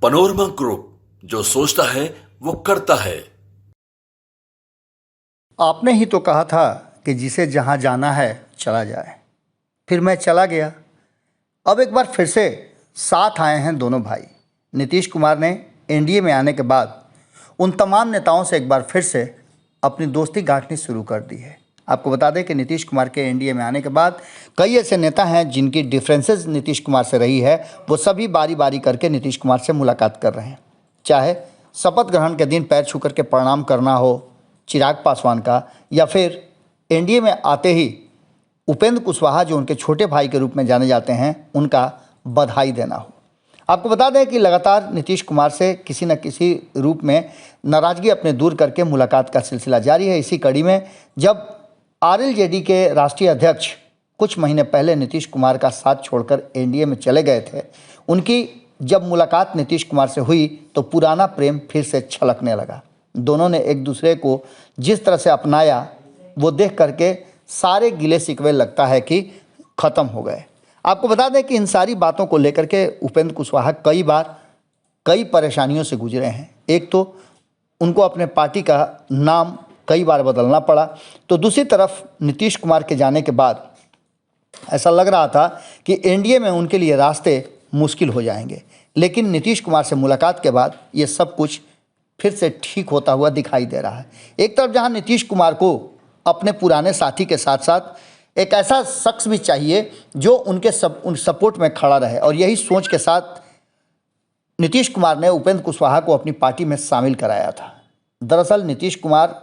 Panorama group, जो सोचता है वो करता है। आपने ही तो कहा था कि जिसे जहां जाना है चला जाए। फिर मैं चला गया। अब एक बार फिर से साथ आए हैं दोनों भाई। नीतीश कुमार ने एनडीए में आने के बाद उन तमाम नेताओं से एक बार फिर से अपनी दोस्ती गांठनी शुरू कर दी है। आपको बता दें कि नीतीश कुमार के एनडीए में आने के बाद कई ऐसे नेता हैं जिनकी डिफरेंसेस नीतीश कुमार से रही है, वो सभी बारी बारी करके नीतीश कुमार से मुलाकात कर रहे हैं। चाहे शपथ ग्रहण के दिन पैर छू करके प्रणाम करना हो चिराग पासवान का, या फिर एनडीए में आते ही उपेंद्र कुशवाहा जो उनके छोटे भाई के रूप में जाने जाते हैं उनका बधाई देना हो। आपको बता दें कि लगातार नीतीश कुमार से किसी न किसी रूप में नाराज़गी अपने दूर करके मुलाकात का सिलसिला जारी है। इसी कड़ी में जब आरएलजेडी के राष्ट्रीय अध्यक्ष कुछ महीने पहले नीतीश कुमार का साथ छोड़कर एनडीए में चले गए थे, उनकी जब मुलाकात नीतीश कुमार से हुई तो पुराना प्रेम फिर से छलकने लगा। दोनों ने एक दूसरे को जिस तरह से अपनाया वो देख करके सारे गिले शिकवे लगता है कि ख़त्म हो गए। आपको बता दें कि इन सारी बातों को लेकर के उपेंद्र कुशवाहा कई बार कई परेशानियों से गुजरे हैं। एक तो उनको अपने पार्टी का नाम कई बार बदलना पड़ा, तो दूसरी तरफ नीतीश कुमार के जाने के बाद ऐसा लग रहा था कि एनडीए में उनके लिए रास्ते मुश्किल हो जाएंगे। लेकिन नीतीश कुमार से मुलाकात के बाद ये सब कुछ फिर से ठीक होता हुआ दिखाई दे रहा है। एक तरफ जहां नीतीश कुमार को अपने पुराने साथी के साथ साथ एक ऐसा शख्स भी चाहिए जो उनके सपोर्ट में खड़ा रहे, और यही सोच के साथ नीतीश कुमार ने उपेंद्र कुशवाहा को अपनी पार्टी में शामिल कराया था। दरअसल नीतीश कुमार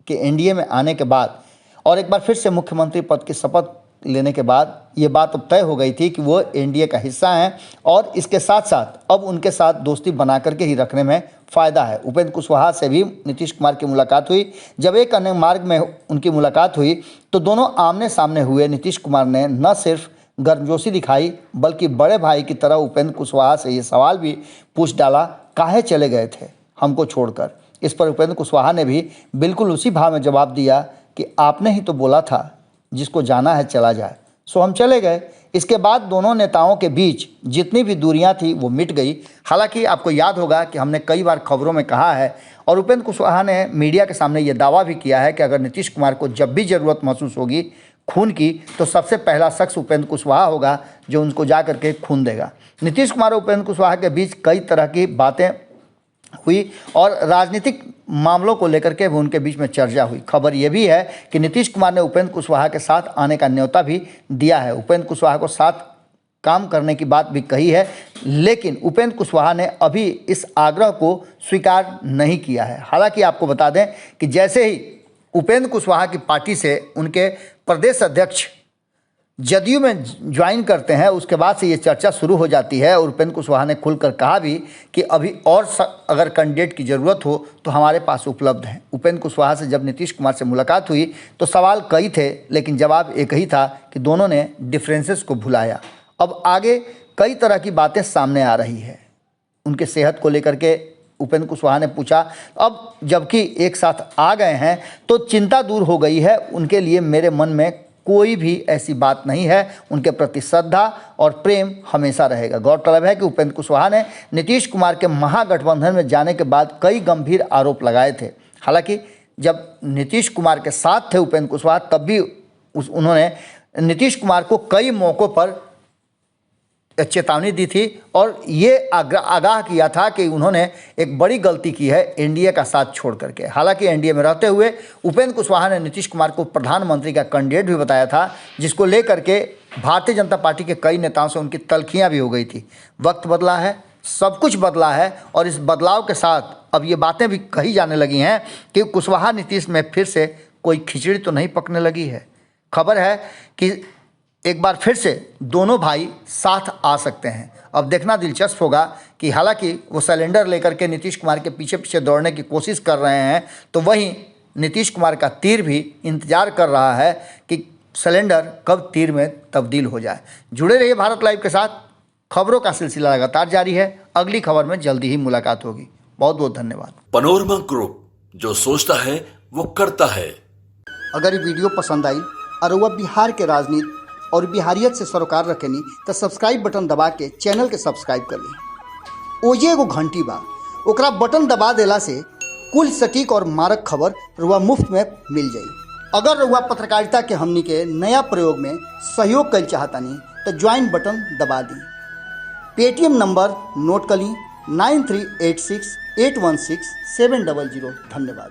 के एनडीए में आने के बाद और एक बार फिर से मुख्यमंत्री पद की शपथ लेने के बाद ये बात अब तय हो गई थी कि वो एनडीए का हिस्सा हैं, और इसके साथ साथ अब उनके साथ दोस्ती बना करके ही रखने में फ़ायदा है। उपेंद्र कुशवाहा से भी नीतीश कुमार की मुलाकात हुई। जब एक अन्य मार्ग में उनकी मुलाकात हुई तो दोनों आमने सामने हुए। नीतीश कुमार ने न सिर्फ गर्मजोशी दिखाई बल्कि बड़े भाई की तरह उपेंद्र कुशवाहा से ये सवाल भी पूछ डाला, काहे चले गए थे हमको छोड़कर। इस पर उपेंद्र कुशवाहा ने भी बिल्कुल उसी भाव में जवाब दिया कि आपने ही तो बोला था जिसको जाना है चला जाए, सो हम चले गए। इसके बाद दोनों नेताओं के बीच जितनी भी दूरियां थी वो मिट गई। हालांकि आपको याद होगा कि हमने कई बार खबरों में कहा है और उपेंद्र कुशवाहा ने मीडिया के सामने ये दावा भी किया है कि अगर नीतीश कुमार को जब भी ज़रूरत महसूस होगी खून की तो सबसे पहला शख्स उपेंद्र कुशवाहा होगा जो उनको जा करके खून देगा। नीतीश कुमार और उपेंद्र कुशवाहा के बीच कई तरह की बातें हुई और राजनीतिक मामलों को लेकर के भी उनके बीच में चर्चा हुई। खबर यह भी है कि नीतीश कुमार ने उपेंद्र कुशवाहा के साथ आने का न्योता भी दिया है। उपेंद्र कुशवाहा को साथ काम करने की बात भी कही है, लेकिन उपेंद्र कुशवाहा ने अभी इस आग्रह को स्वीकार नहीं किया है। हालांकि आपको बता दें कि जैसे ही उपेंद्र कुशवाहा की पार्टी से उनके प्रदेश अध्यक्ष जदयू में ज्वाइन करते हैं, उसके बाद से ये चर्चा शुरू हो जाती है और उपेंद्र कुशवाहा ने खुलकर कहा भी कि अभी और अगर कैंडिडेट की ज़रूरत हो तो हमारे पास उपलब्ध हैं। उपेंद्र कुशवाहा से जब नीतीश कुमार से मुलाकात हुई तो सवाल कई थे, लेकिन जवाब एक ही था कि दोनों ने डिफरेंसेस को भुलाया। अब आगे कई तरह की बातें सामने आ रही है। उनके सेहत को लेकर के उपेंद्र कुशवाहा ने पूछा। अब जबकि एक साथ आ गए हैं तो चिंता दूर हो गई है उनके लिए। मेरे मन में कोई भी ऐसी बात नहीं है, उनके प्रति श्रद्धा और प्रेम हमेशा रहेगा। गौरतलब है कि उपेंद्र कुशवाहा ने नीतीश कुमार के महागठबंधन में जाने के बाद कई गंभीर आरोप लगाए थे। हालांकि जब नीतीश कुमार के साथ थे उपेंद्र कुशवाहा तब भी उन्होंने नीतीश कुमार को कई मौक़ों पर चेतावनी दी थी और ये आगाह किया था कि उन्होंने एक बड़ी गलती की है एनडीए का साथ छोड़ करके। हालांकि एनडीए में रहते हुए उपेंद्र कुशवाहा ने नीतीश कुमार को प्रधानमंत्री का कैंडिडेट भी बताया था, जिसको लेकर के भारतीय जनता पार्टी के कई नेताओं से उनकी तल्खियां भी हो गई थी। वक्त बदला है, सब कुछ बदला है, और इस बदलाव के साथ अब ये बातें भी कही जाने लगी हैं कि कुशवाहा नीतीश में फिर से कोई खिचड़ी तो नहीं पकने लगी है। खबर है कि एक बार फिर से दोनों भाई साथ आ सकते हैं। अब देखना दिलचस्प होगा कि हालांकि वो सिलेंडर लेकर के नीतीश कुमार के पीछे पीछे दौड़ने की कोशिश कर रहे हैं, तो वहीं नीतीश कुमार का तीर भी इंतजार कर रहा है कि सिलेंडर कब तीर में तब्दील हो जाए। जुड़े रहिए भारत लाइव के साथ, खबरों का सिलसिला लगातार जारी है। अगली खबर में जल्दी ही मुलाकात होगी। बहुत बहुत धन्यवाद। पनोरमा ग्रुप, जो सोचता है वो करता है। अगर ये वीडियो पसंद आई और वह बिहार के राजनीति और बिहारियत से सरोकार रखेनी तो सब्सक्राइब बटन दबा के चैनल के सब्सक्राइब कर ली। ओजे एगो घंटी बा, ओकरा बटन दबा देला से कुल सटीक और मारक खबर रुआ मुफ्त में मिल जाई। अगर रुआ पत्रकारिता के हमनी के नया प्रयोग में सहयोग कर चाहतानी तो ज्वाइन बटन दबा दी। पेटीएम नंबर नोट कर ली 9386816700। धन्यवाद।